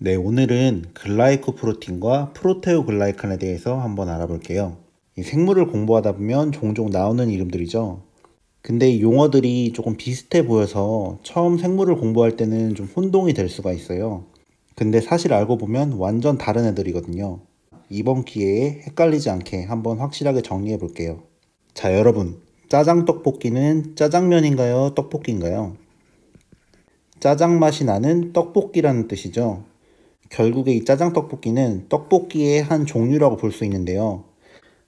네, 오늘은 글라이코프로틴과 프로테오글라이칸에 대해서 한번 알아볼게요. 이 생물을 공부하다 보면 종종 나오는 이름들이죠. 근데 이 용어들이 조금 비슷해 보여서 처음 생물을 공부할 때는 좀 혼동이 될 수가 있어요. 근데 사실 알고 보면 완전 다른 애들이거든요. 이번 기회에 헷갈리지 않게 한번 확실하게 정리해 볼게요. 자, 여러분, 짜장 떡볶이는 짜장면인가요? 떡볶이인가요? 짜장 맛이 나는 떡볶이라는 뜻이죠. 결국에 이 짜장 떡볶이는 떡볶이의 한 종류라고 볼 수 있는데요.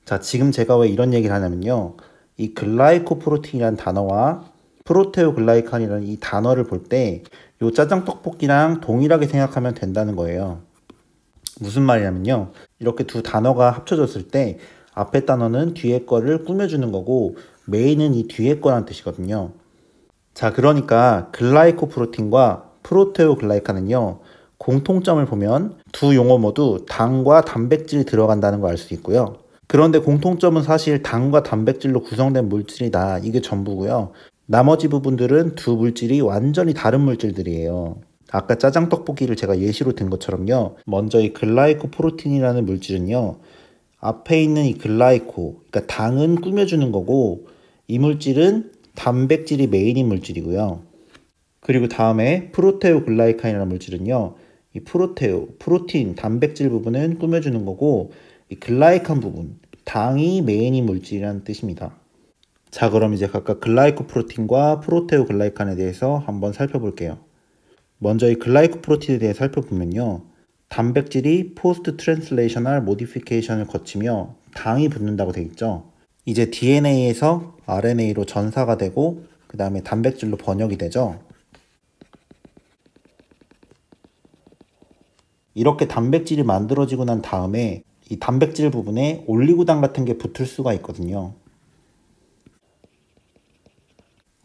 자, 지금 제가 왜 이런 얘기를 하냐면요. 이 글라이코프로틴이라는 단어와 프로테오글라이칸이라는 이 단어를 볼 때 이 짜장 떡볶이랑 동일하게 생각하면 된다는 거예요. 무슨 말이냐면요. 이렇게 두 단어가 합쳐졌을 때 앞에 단어는 뒤에 거를 꾸며주는 거고 메인은 이 뒤에 거란 뜻이거든요. 자, 그러니까 글라이코프로틴과 프로테오글라이칸은요. 공통점을 보면 두 용어 모두 당과 단백질이 들어간다는 걸 알 수 있고요. 그런데 공통점은 사실 당과 단백질로 구성된 물질이다. 이게 전부고요. 나머지 부분들은 두 물질이 완전히 다른 물질들이에요. 아까 짜장 떡볶이를 제가 예시로 든 것처럼요. 먼저 이 글라이코프로틴이라는 물질은요. 앞에 있는 이 글라이코, 그러니까 당은 꾸며주는 거고 이 물질은 단백질이 메인인 물질이고요. 그리고 다음에 프로테오글라이칸이라는 물질은요. 이 프로틴, 단백질 부분은 꾸며주는 거고 이 글라이칸 부분, 당이 메인인 물질이라는 뜻입니다. 자, 그럼 이제 각각 글라이코프로틴과 프로테오글라이칸에 대해서 한번 살펴볼게요. 먼저 이 글라이코프로틴에 대해 살펴보면요. 단백질이 포스트 트랜슬레이셔널 모디피케이션을 거치며 당이 붙는다고 되어 있죠. 이제 DNA에서 RNA로 전사가 되고 그 다음에 단백질로 번역이 되죠. 이렇게 단백질이 만들어지고 난 다음에 이 단백질 부분에 올리고당 같은 게 붙을 수가 있거든요.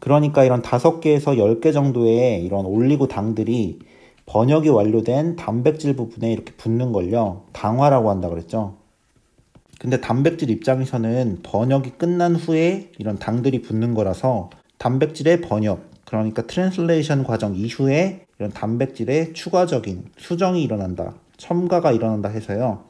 그러니까 이런 5개에서 10개 정도의 이런 올리고당들이 번역이 완료된 단백질 부분에 이렇게 붙는 걸요. 당화라고 한다 그랬죠. 근데 단백질 입장에서는 번역이 끝난 후에 이런 당들이 붙는 거라서 단백질의 번역, 그러니까 트랜슬레이션 과정 이후에 이런 단백질의 추가적인 수정이 일어난다, 첨가가 일어난다 해서요.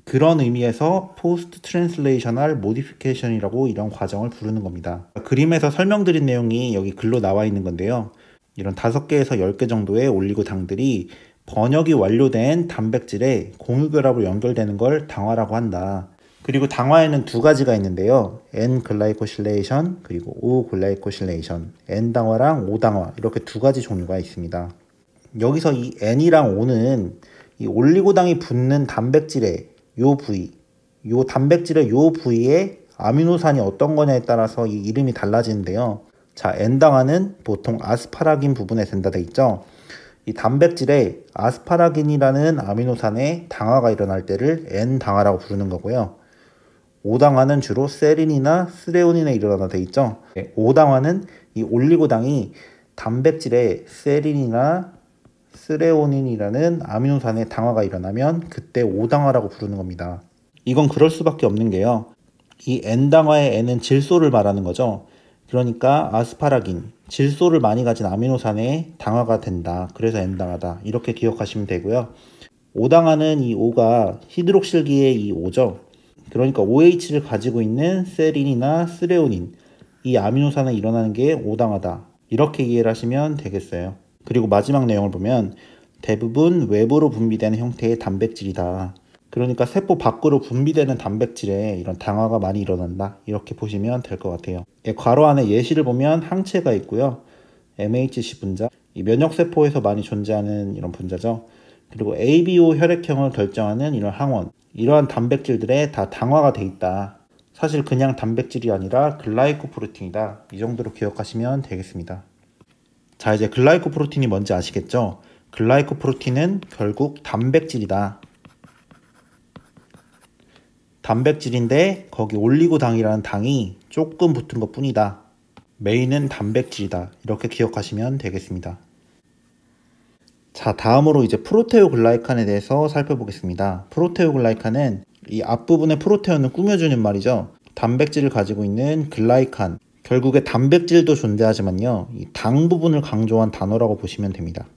그런 의미에서 포스트 트랜슬레이셔널 모디피케이션이라고 이런 과정을 부르는 겁니다. 그림에서 설명드린 내용이 여기 글로 나와 있는 건데요. 이런 5개에서 10개 정도의 올리고당들이 번역이 완료된 단백질에 공유결합으로 연결되는 걸 당화라고 한다. 그리고 당화에는 두 가지가 있는데요. N-글라이코실레이션 그리고 O-글라이코실레이션, N당화랑 O당화 이렇게 두 가지 종류가 있습니다. 여기서 이 N이랑 O는 이 올리고당이 붙는 단백질의 요 부위, 요 단백질의 요 부위에 아미노산이 어떤 거냐에 따라서 이 이름이 달라지는데요. 자, N당화는 보통 아스파라긴 부분에 된다 돼 있죠. 이 단백질에 아스파라긴이라는 아미노산에 당화가 일어날 때를 N당화라고 부르는 거고요. O당화는 주로 세린이나 스레온인에 일어나다 돼 있죠. O당화는 이 올리고당이 단백질에 세린이나 스레오닌이라는 아미노산의 당화가 일어나면 그때 O당화라고 부르는 겁니다. 이건 그럴 수밖에 없는 게요. 이 N당화의 N은 질소를 말하는 거죠. 그러니까 아스파라긴, 질소를 많이 가진 아미노산의 당화가 된다. 그래서 N당화다. 이렇게 기억하시면 되고요. O당화는 이 O가 히드록실기의 이 O죠. 그러니까 OH를 가지고 있는 세린이나 스레오닌, 이 아미노산에 일어나는 게 O당화다. 이렇게 이해를 하시면 되겠어요. 그리고 마지막 내용을 보면 대부분 외부로 분비되는 형태의 단백질이다. 그러니까 세포 밖으로 분비되는 단백질에 이런 당화가 많이 일어난다. 이렇게 보시면 될 것 같아요. 괄호 안에 예시를 보면 항체가 있고요. MHC 분자, 이 면역세포에서 많이 존재하는 이런 분자죠. 그리고 ABO 혈액형을 결정하는 이런 항원, 이러한 단백질들에 다 당화가 돼 있다. 사실 그냥 단백질이 아니라 글라이코프로틴이다. 이 정도로 기억하시면 되겠습니다. 자, 이제 글라이코프로틴이 뭔지 아시겠죠? 글라이코프로틴은 결국 단백질이다. 단백질인데 거기 올리고당이라는 당이 조금 붙은 것 뿐이다. 메인은 단백질이다. 이렇게 기억하시면 되겠습니다. 자, 다음으로 이제 프로테오글라이칸에 대해서 살펴보겠습니다. 프로테오글라이칸은 이 앞부분의 프로테오는 꾸며주는 말이죠. 단백질을 가지고 있는 글라이칸, 결국에 단백질도 존재하지만요. 이 당 부분을 강조한 단어라고 보시면 됩니다.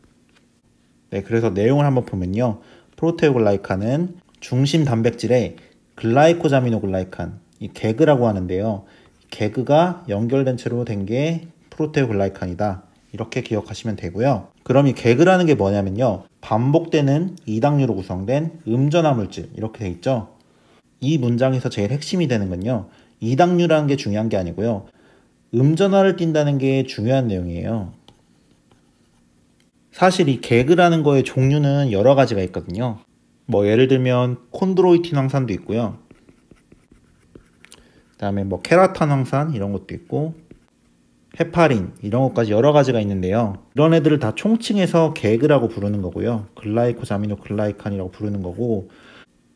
네, 그래서 내용을 한번 보면요. 프로테오글라이칸은 중심 단백질에 글라이코자미노글라이칸, 이 개그라고 하는데요. 개그가 연결된 채로 된 게 프로테오글라이칸이다. 이렇게 기억하시면 되고요. 그럼 이 개그라는 게 뭐냐면요. 반복되는 이당류로 구성된 음전화 물질 이렇게 돼 있죠. 이 문장에서 제일 핵심이 되는 건요. 이당류라는 게 중요한 게 아니고요. 음전화를 띈다는 게 중요한 내용이에요. 사실 이 개그라는 거의 종류는 여러 가지가 있거든요. 뭐 예를 들면 콘드로이틴 황산도 있고요. 그 다음에 뭐 케라탄 황산 이런 것도 있고 헤파린 이런 것까지 여러 가지가 있는데요. 이런 애들을 다 총칭해서 개그라고 부르는 거고요. 글라이코자미노글라이칸이라고 부르는 거고,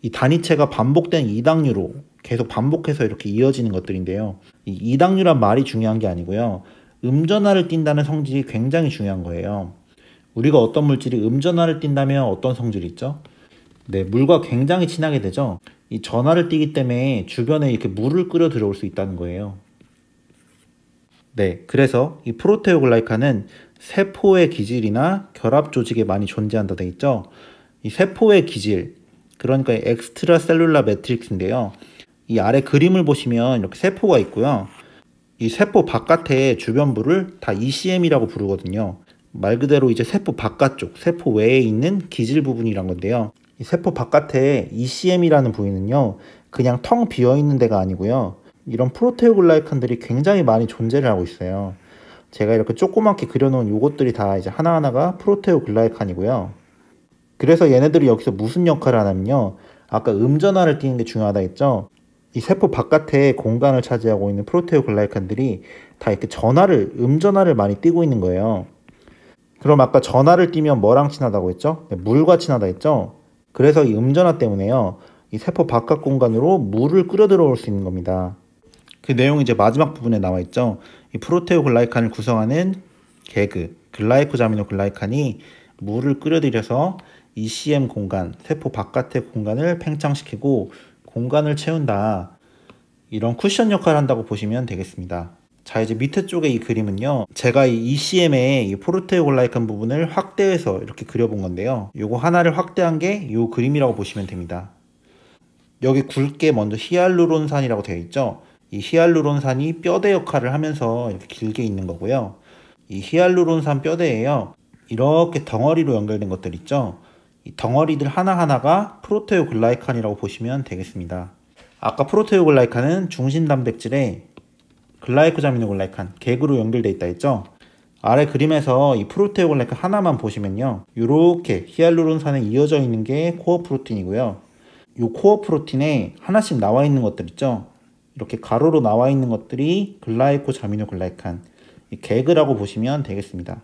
이 단위체가 반복된 이당류로 계속 반복해서 이렇게 이어지는 것들인데요. 이 이당류란 말이 중요한 게 아니고요. 음전화를 띈다는 성질이 굉장히 중요한 거예요. 우리가 어떤 물질이 음전화를 띈다면 어떤 성질이 있죠? 네, 물과 굉장히 친하게 되죠. 이 전하를 띠기 때문에 주변에 이렇게 물을 끌어 들어올 수 있다는 거예요. 네, 그래서 이 프로테오글라이칸은 세포의 기질이나 결합 조직에 많이 존재한다 돼 있죠. 이 세포의 기질, 그러니까 엑스트라 셀룰라 매트릭스인데요. 이 아래 그림을 보시면 이렇게 세포가 있고요. 이 세포 바깥에 주변부를 다 ECM이라고 부르거든요. 말 그대로 이제 세포 바깥쪽, 세포 외에 있는 기질 부분이란 건데요. 이 세포 바깥에 ECM이라는 부위는요, 그냥 텅 비어 있는 데가 아니고요. 이런 프로테오글라이칸들이 굉장히 많이 존재를 하고 있어요. 제가 이렇게 조그맣게 그려놓은 요것들이 다 이제 하나하나가 프로테오글라이칸이고요. 그래서 얘네들이 여기서 무슨 역할을 하냐면요. 아까 음전화를 띠는 게 중요하다 했죠. 이 세포 바깥에 공간을 차지하고 있는 프로테오글라이칸들이 다 이렇게 음전화를 많이 띠고 있는 거예요. 그럼 아까 전하를 띠면 뭐랑 친하다고 했죠? 네, 물과 친하다 했죠? 그래서 이 음전화 때문에요. 이 세포 바깥 공간으로 물을 끌어 들어올 수 있는 겁니다. 그 내용이 이제 마지막 부분에 나와 있죠. 이 프로테오글라이칸을 구성하는 개그, 글라이코자미노글라이칸이 물을 끌어들여서 ECM 공간, 세포 바깥의 공간을 팽창시키고 공간을 채운다. 이런 쿠션 역할을 한다고 보시면 되겠습니다. 자, 이제 밑에 쪽에 이 그림은요. 제가 이 ECM의 이 프로테오글라이칸 부분을 확대해서 이렇게 그려본 건데요. 요거 하나를 확대한 게 이 그림이라고 보시면 됩니다. 여기 굵게 먼저 히알루론산이라고 되어 있죠. 이 히알루론산이 뼈대 역할을 하면서 이렇게 길게 있는 거고요. 이 히알루론산 뼈대에요. 이렇게 덩어리로 연결된 것들 있죠. 이 덩어리들 하나하나가 프로테오글라이칸이라고 보시면 되겠습니다. 아까 프로테오글라이칸은 중심 단백질에 글라이코자미노글라이칸, 개그로 연결되어 있다 했죠. 아래 그림에서 이 프로테오글라이칸 하나만 보시면요. 이렇게 히알루론산에 이어져 있는 게 코어 프로틴이고요. 이 코어 프로틴에 하나씩 나와 있는 것들 있죠. 이렇게 가로로 나와 있는 것들이 글라이코자미노글라이칸, 이 개그라고 보시면 되겠습니다.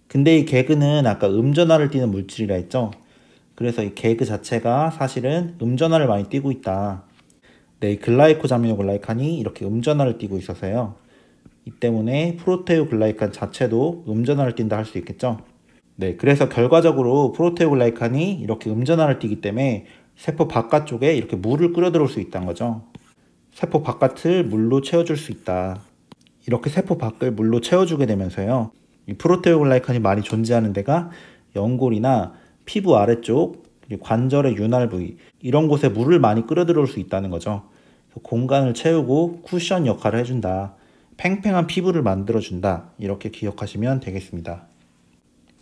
근데 이 개그는 아까 음전화를 띠는 물질이라 했죠. 그래서 이 개그 자체가 사실은 음전화를 많이 띠고 있다. 네, 이 글라이코자미노글라이칸이 이렇게 음전화를 띠고 있어서요. 이 때문에 프로테오글라이칸 자체도 음전화를 띈다 할 수 있겠죠. 네, 그래서 결과적으로 프로테오글라이칸이 이렇게 음전화를 띠기 때문에 세포 바깥쪽에 이렇게 물을 끌어 들어올 수 있다는 거죠. 세포 바깥을 물로 채워줄 수 있다. 이렇게 세포 밖을 물로 채워주게 되면서요. 이 프로테오글라이칸이 많이 존재하는 데가 연골이나 피부 아래쪽, 그리고 관절의 윤활 부위 이런 곳에 물을 많이 끌어 들어올 수 있다는 거죠. 공간을 채우고 쿠션 역할을 해준다. 팽팽한 피부를 만들어준다. 이렇게 기억하시면 되겠습니다.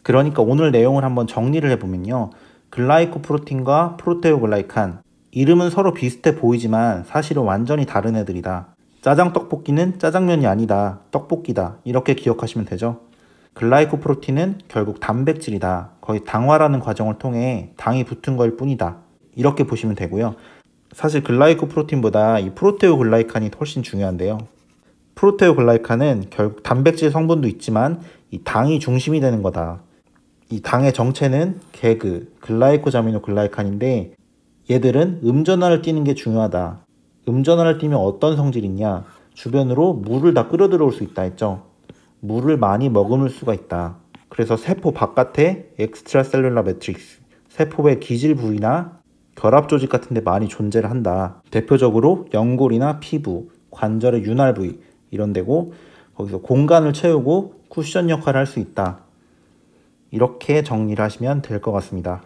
그러니까 오늘 내용을 한번 정리를 해보면요. 글라이코프로틴과 프로테오글라이칸, 이름은 서로 비슷해 보이지만 사실은 완전히 다른 애들이다. 짜장 떡볶이는 짜장면이 아니다. 떡볶이다. 이렇게 기억하시면 되죠. 글라이코프로틴은 결국 단백질이다. 거의 당화라는 과정을 통해 당이 붙은 걸 뿐이다. 이렇게 보시면 되고요. 사실 글라이코프로틴보다 이 프로테오글라이칸이 훨씬 중요한데요. 프로테오글라이칸은 결국 단백질 성분도 있지만 이 당이 중심이 되는 거다. 이 당의 정체는 개그, 글라이코자미노글라이칸인데 얘들은 음전화를 띠는 게 중요하다. 음전화를 띠면 어떤 성질이 있냐? 주변으로 물을 다 끌어 들어올 수 있다 했죠. 물을 많이 머금을 수가 있다. 그래서 세포 바깥에 엑스트라셀룰라 매트릭스, 세포의 기질 부위나 결합 조직 같은 데 많이 존재를 한다. 대표적으로 연골이나 피부, 관절의 윤활 부위 이런 데고 거기서 공간을 채우고 쿠션 역할을 할 수 있다. 이렇게 정리를 하시면 될 것 같습니다.